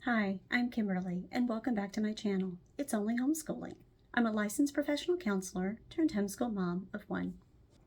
Hi, I'm Kimberly, and welcome back to my channel. It's Only Homeschooling. I'm a licensed professional counselor turned homeschool mom of one.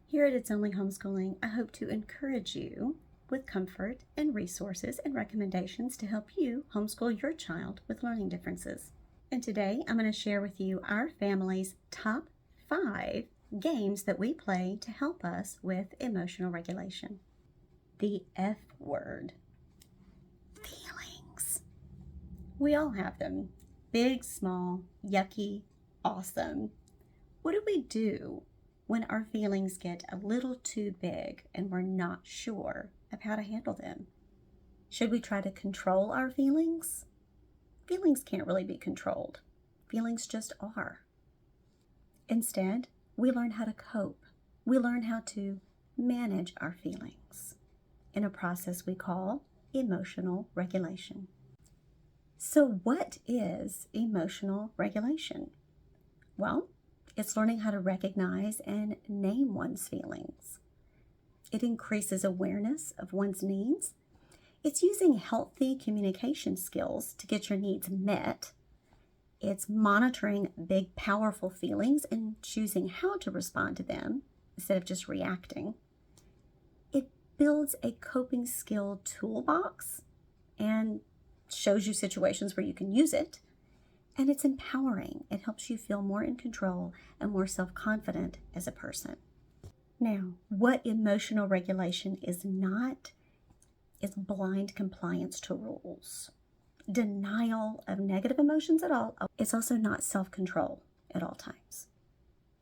Here at It's Only Homeschooling, I hope to encourage you with comfort and resources and recommendations to help you homeschool your child with learning differences. And today, I'm going to share with you our family's top 5 games that we play to help us with emotional regulation. The F word. Feelings. We all have them. Big, small, yucky, awesome. What do we do when our feelings get a little too big and we're not sure of how to handle them? Should we try to control our feelings? Feelings can't really be controlled. Feelings just are. Instead, we learn how to cope. We learn how to manage our feelings in a process we call emotional regulation. So what is emotional regulation? Well, it's learning how to recognize and name one's feelings. It increases awareness of one's needs. It's using healthy communication skills to get your needs met. It's monitoring big, powerful feelings and choosing how to respond to them instead of just reacting. It builds a coping skill toolbox and shows you situations where you can use it. And it's empowering. It helps you feel more in control and more self-confident as a person. Now, what emotional regulation is not is blind compliance to rules, denial of negative emotions at all. It's also not self-control at all times.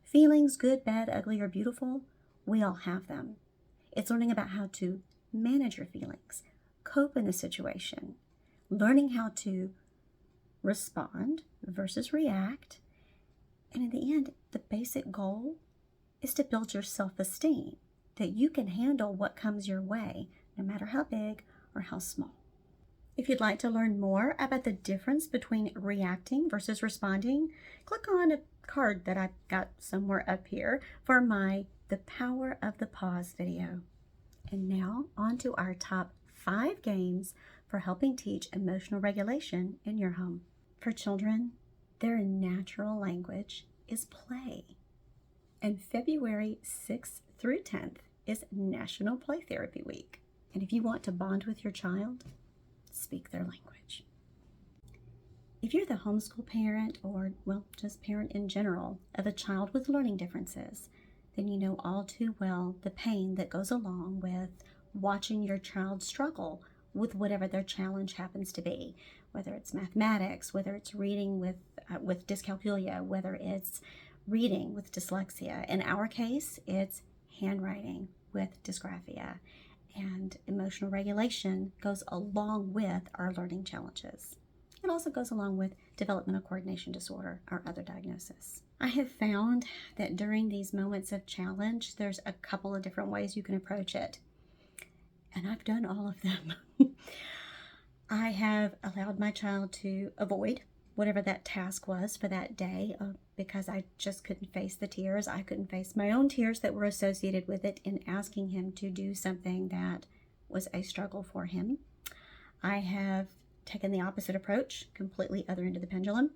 Feelings, good, bad, ugly, or beautiful, we all have them. It's learning about how to manage your feelings, cope in a situation, learning how to respond versus react. And in the end, the basic goal is to build your self-esteem, that you can handle what comes your way, no matter how big or how small. If you'd like to learn more about the difference between reacting versus responding, click on a card that I've got somewhere up here for my The Power of the Pause video. And now on to our top 5 games for helping teach emotional regulation in your home. For children, their natural language is play. And February 6th through 10th is National Play Therapy Week. And if you want to bond with your child, speak their language. If you're the homeschool parent or, well, just parent in general of a child with learning differences, then you know all too well the pain that goes along with watching your child struggle with whatever their challenge happens to be, whether it's mathematics, whether it's reading with dyscalculia, whether it's reading with dyslexia. In our case, it's handwriting with dysgraphia. And emotional regulation goes along with our learning challenges. It also goes along with developmental coordination disorder, our other diagnosis. I have found that during these moments of challenge, there's a couple of different ways you can approach it. And I've done all of them. I have allowed my child to avoid whatever that task was for that day because I just couldn't face the tears. I couldn't face my own tears that were associated with it in asking him to do something that was a struggle for him. I have taken the opposite approach, completely other end of the pendulum,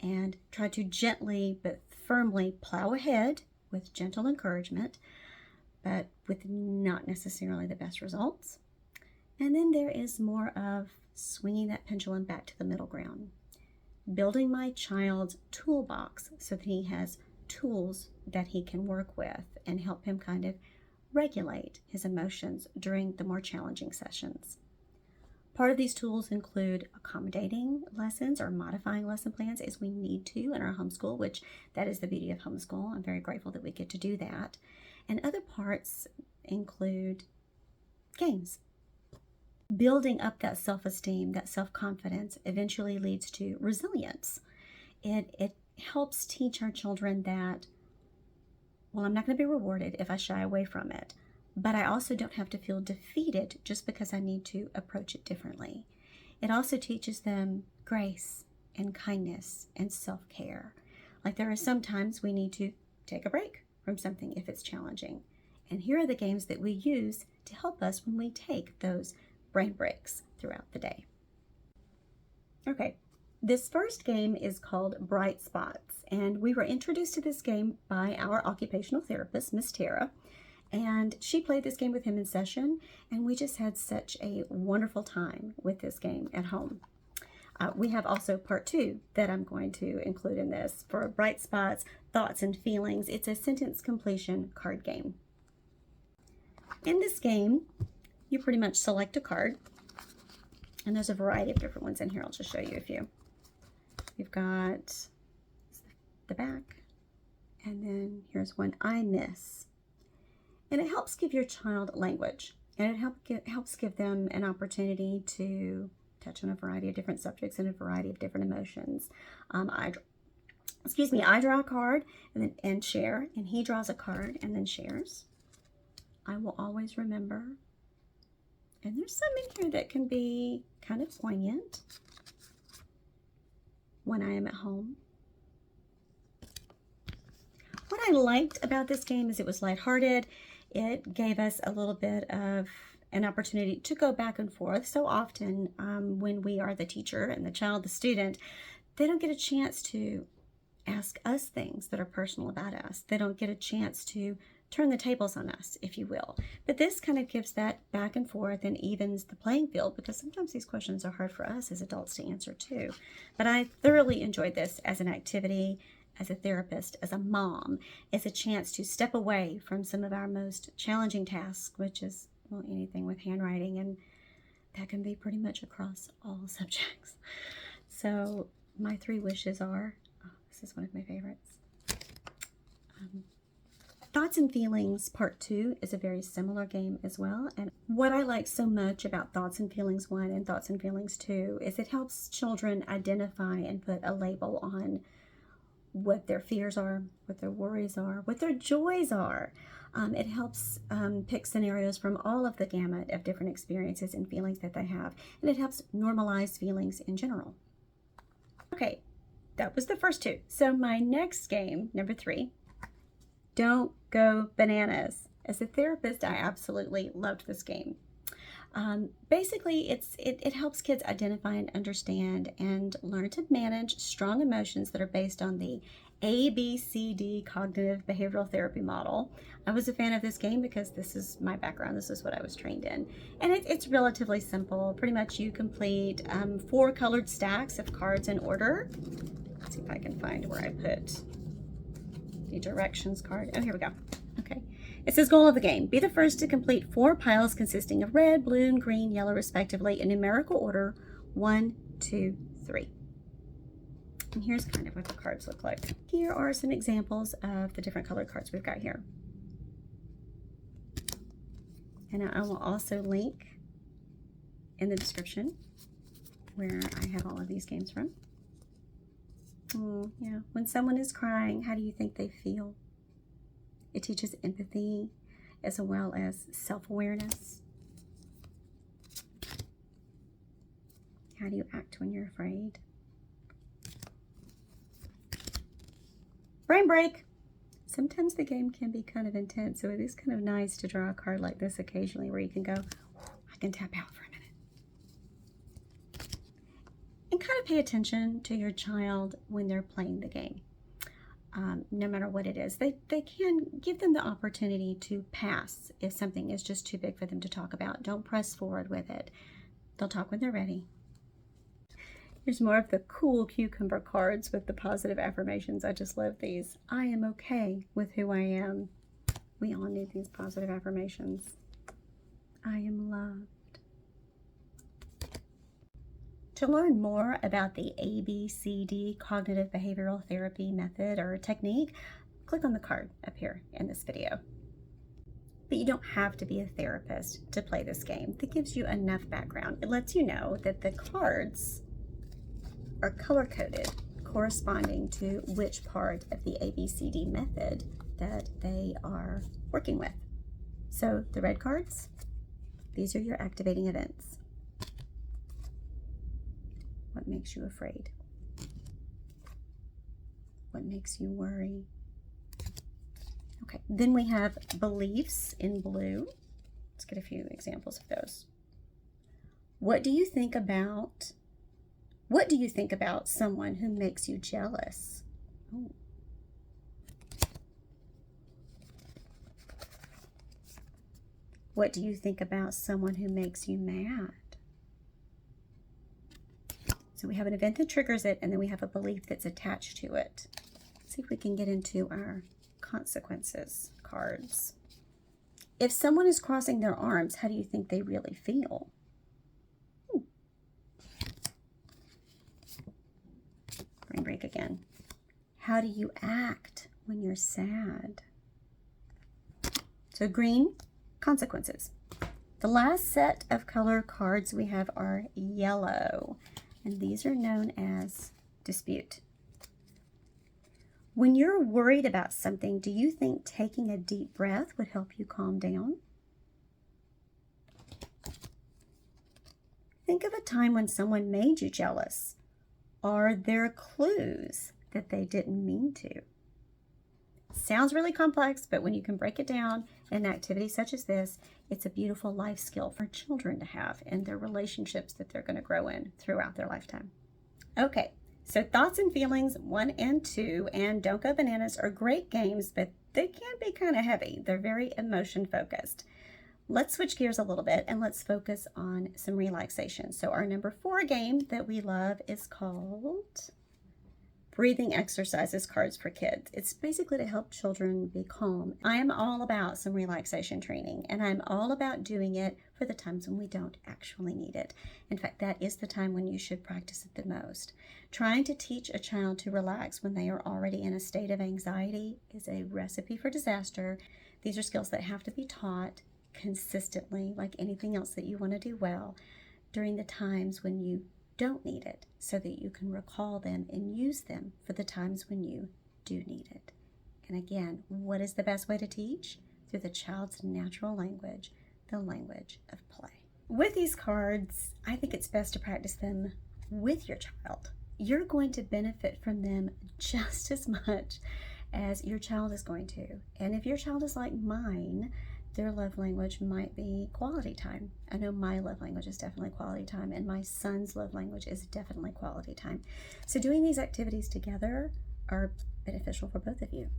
and tried to gently but firmly plow ahead with gentle encouragement, but with not necessarily the best results. And then there is more of swinging that pendulum back to the middle ground, building my child's toolbox so that he has tools that he can work with and help him kind of regulate his emotions during the more challenging sessions. Part of these tools include accommodating lessons or modifying lesson plans as we need to in our homeschool, which that is the beauty of homeschool. I'm very grateful that we get to do that. And other parts include games. Building up that self-esteem, that self-confidence eventually leads to resilience. It helps teach our children that, well, I'm not going to be rewarded if I shy away from it, but I also don't have to feel defeated just because I need to approach it differently. It also teaches them grace and kindness and self-care. Like there are some times we need to take a break from something if it's challenging. And here are the games that we use to help us when we take those brain breaks throughout the day. Okay, this first game is called Bright Spots, and we were introduced to this game by our occupational therapist, Miss Tara, and she played this game with him in session, and we just had such a wonderful time with this game at home. We have also part 2 that I'm going to include in this for Bright Spots, Thoughts and Feelings. It's a sentence completion card game. In this game, you pretty much select a card, and there's a variety of different ones in here. I'll just show you a few. You've got the back, and then here's one, I miss. And it helps give your child language, and it helps give them an opportunity to touch on a variety of different subjects and a variety of different emotions. I draw a card and share, and he draws a card and then shares. I will always remember. And there's some in here that can be kind of poignant. When I am at home. What I liked about this game is it was lighthearted. It gave us a little bit of an opportunity to go back and forth. So often when we are the teacher and the child the student, they don't get a chance to ask us things that are personal about us. They don't get a chance to turn the tables on us, if you will. But this kind of gives that back and forth and evens the playing field, because sometimes these questions are hard for us as adults to answer too. But I thoroughly enjoyed this as an activity, as a therapist, as a mom. It's a chance to step away from some of our most challenging tasks, which is, well, anything with handwriting, and that can be pretty much across all subjects. So my 3 wishes are, this is one of my favorites. Thoughts and Feelings Part 2 is a very similar game as well. And what I like so much about Thoughts and Feelings 1 and Thoughts and Feelings 2 is it helps children identify and put a label on what their fears are, what their worries are, what their joys are. It helps pick scenarios from all of the gamut of different experiences and feelings that they have. And it helps normalize feelings in general. Okay, that was the first 2. So my next game, number 3, Don't Go Bananas. As a therapist, I absolutely loved this game. Basically, it helps kids identify and understand and learn to manage strong emotions that are based on the ABCD cognitive behavioral therapy model. I was a fan of this game because this is my background. This is what I was trained in. And it's relatively simple. Pretty much you complete 4 colored stacks of cards in order. Let's see if I can find where I put the directions card. Oh, here we go. Okay. It says goal of the game. Be the first to complete 4 piles consisting of red, blue, green, yellow, respectively, in numerical order 1, 2, 3. And here's kind of what the cards look like. Here are some examples of the different colored cards we've got here. And I will also link in the description where I have all of these games from. Yeah. When someone is crying, how do you think they feel? It teaches empathy as well as self-awareness. How do you act when you're afraid? Brain break. Sometimes the game can be kind of intense, so it is kind of nice to draw a card like this occasionally where you can go, I can tap out for a minute. And kind of pay attention to your child when they're playing the game. No matter what it is, they can give them the opportunity to pass if something is just too big for them to talk about. Don't press forward with it. They'll talk when they're ready. Here's more of the cool cucumber cards with the positive affirmations. I just love these. I am okay with who I am. We all need these positive affirmations. I am loved. To learn more about the ABCD cognitive behavioral therapy method or technique, click on the card up here in this video. But you don't have to be a therapist to play this game. That gives you enough background. It lets you know that the cards are color-coded corresponding to which part of the ABCD method that they are working with. So the red cards, these are your activating events. What makes you afraid? What makes you worry? Okay, then we have beliefs in blue. Let's get a few examples of those. What do you think about What do you think about someone who makes you jealous? Ooh. What do you think about someone who makes you mad? So we have an event that triggers it, and then we have a belief that's attached to it. Let's see if we can get into our consequences cards. If someone is crossing their arms, how do you think they really feel? Brain break again. How do you act when you're sad? So green, consequences. The last set of color cards we have are yellow, and these are known as dispute. When you're worried about something, do you think taking a deep breath would help you calm down? Think of a time when someone made you jealous. Are there clues that they didn't mean to? Sounds really complex, but when you can break it down in an activity such as this, it's a beautiful life skill for children to have in their relationships that they're going to grow in throughout their lifetime. Okay, so thoughts and feelings 1 and 2 and Don't Go Bananas are great games, but they can be kind of heavy. They're very emotion focused. Let's switch gears a little bit and let's focus on some relaxation. So our number 4 game that we love is called Breathing Exercises Cards for Kids. It's basically to help children be calm. I am all about some relaxation training, and I'm all about doing it for the times when we don't actually need it. In fact, that is the time when you should practice it the most. Trying to teach a child to relax when they are already in a state of anxiety is a recipe for disaster. These are skills that have to be taught consistently, like anything else that you want to do well, during the times when you don't need it, so that you can recall them and use them for the times when you do need it. And again, what is the best way to teach? Through the child's natural language, the language of play. With these cards, I think it's best to practice them with your child. You're going to benefit from them just as much as your child is going to. And if your child is like mine, their love language might be quality time. I know my love language is definitely quality time, and my son's love language is definitely quality time. So doing these activities together are beneficial for both of you.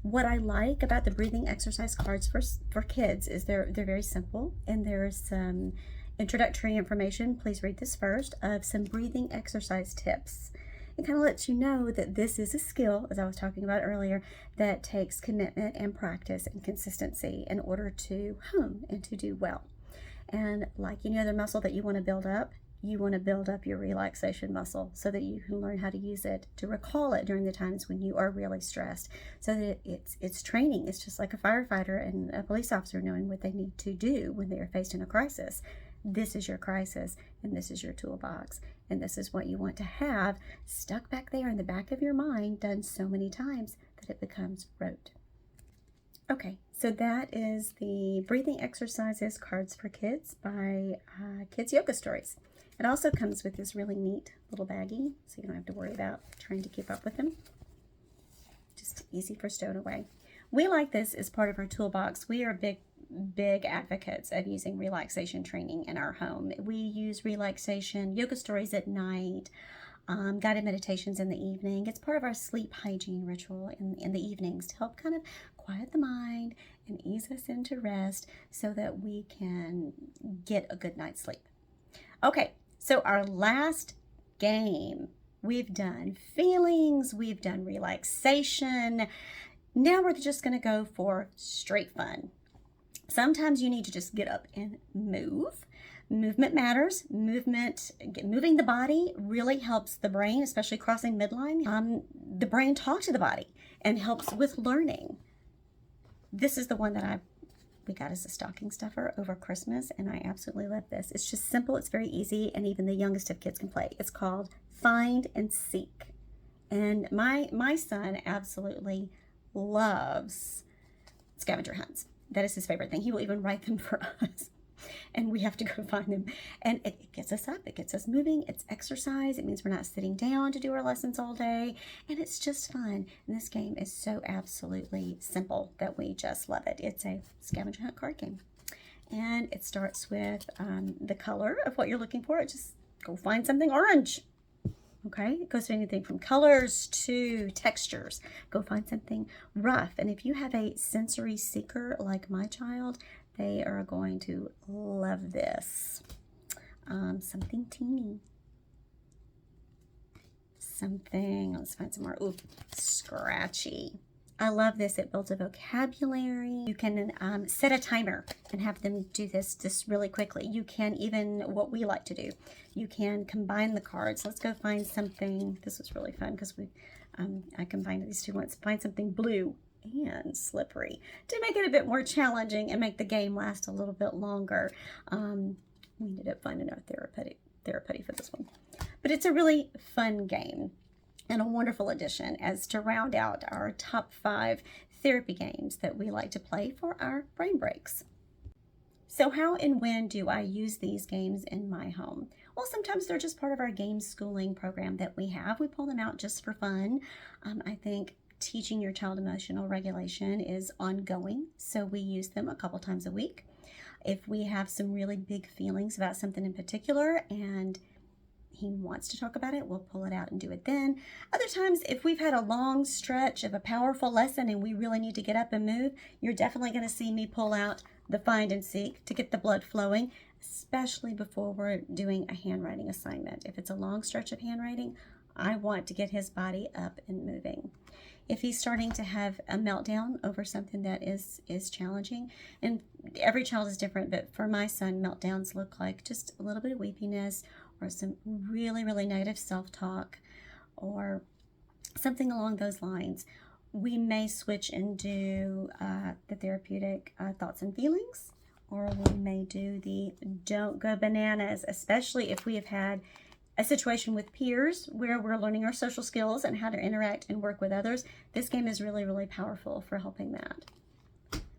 What I like about the breathing exercise cards for kids is they're very simple, and there's some introductory information. Please read this first, of some breathing exercise tips. It kind of lets you know that this is a skill, as I was talking about earlier, that takes commitment and practice and consistency in order to hone and to do well. And like any other muscle that you want to build up your relaxation muscle so that you can learn how to use it to recall it during the times when you are really stressed, so that it's training. It's just like a firefighter and a police officer knowing what they need to do when they are faced in a crisis. This is your crisis, and this is your toolbox, and this is what you want to have stuck back there in the back of your mind, done so many times that it becomes rote. Okay, so that is the Breathing Exercises Cards for Kids by Kids Yoga Stories. It also comes with this really neat little baggie, so you don't have to worry about trying to keep up with them. Just easy for stowing away. We like this as part of our toolbox. We are big advocates of using relaxation training in our home. We use relaxation yoga stories at night, guided meditations in the evening. It's part of our sleep hygiene ritual in the evenings to help kind of quiet the mind and ease us into rest so that we can get a good night's sleep. Okay, so our last game, we've done feelings, we've done relaxation. Now we're just going to go for straight fun. Sometimes you need to just get up and move. Movement matters. Moving the body really helps the brain, especially crossing midline. The brain talks to the body and helps with learning. This is the one that we got as a stocking stuffer over Christmas, and I absolutely love this. It's just simple, it's very easy, and even the youngest of kids can play. It's called Find and Seek. And my son absolutely loves scavenger hunts. That is his favorite thing. He will even write them for us, and we have to go find them. And it gets us up, it gets us moving, it's exercise. It means we're not sitting down to do our lessons all day, and it's just fun. And this game is so absolutely simple that we just love it. It's a scavenger hunt card game, and it starts with the color of what you're looking for. Just go find something orange. Okay, it goes to anything from colors to textures. Go find something rough. And if you have a sensory seeker like my child, they are going to love this. Something teeny. Let's find some more. Ooh, scratchy. I love this. It builds a vocabulary. You can set a timer and have them do this just really quickly. You can even, what we like to do, you can combine the cards. Let's go find something. This was really fun because I combined these two once. Find something blue and slippery to make it a bit more challenging and make the game last a little bit longer. We ended up finding our therapy for this one. But it's a really fun game and a wonderful addition as to round out our top 5 therapy games that we like to play for our brain breaks. So how and when do I use these games in my home? Well, sometimes they're just part of our game schooling program that we have. We pull them out just for fun. I think teaching your child emotional regulation is ongoing, so we use them a couple times a week. If we have some really big feelings about something in particular and he wants to talk about it, we'll pull it out and do it then. Other times, if we've had a long stretch of a powerful lesson and we really need to get up and move, you're definitely going to see me pull out the find and seek to get the blood flowing, especially before we're doing a handwriting assignment. If it's a long stretch of handwriting, I want to get his body up and moving. If he's starting to have a meltdown over something that is challenging, and every child is different, but for my son, meltdowns look like just a little bit of weepiness or some really, really negative self-talk or something along those lines. We may switch and do the therapeutic thoughts and feelings, or we may do the don't go bananas, especially if we have had a situation with peers where we're learning our social skills and how to interact and work with others. This game is really, really powerful for helping that.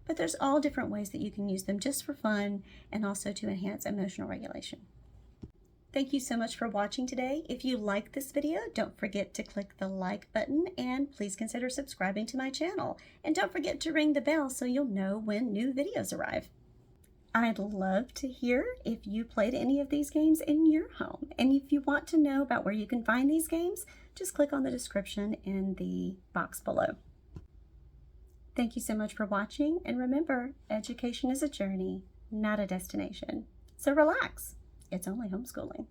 But there's all different ways that you can use them just for fun and also to enhance emotional regulation. Thank you so much for watching today. If you like this video, don't forget to click the like button and please consider subscribing to my channel. And don't forget to ring the bell so you'll know when new videos arrive. I'd love to hear if you played any of these games in your home. And if you want to know about where you can find these games, just click on the description in the box below. Thank you so much for watching. And remember, education is a journey, not a destination. So relax. It's only homeschooling.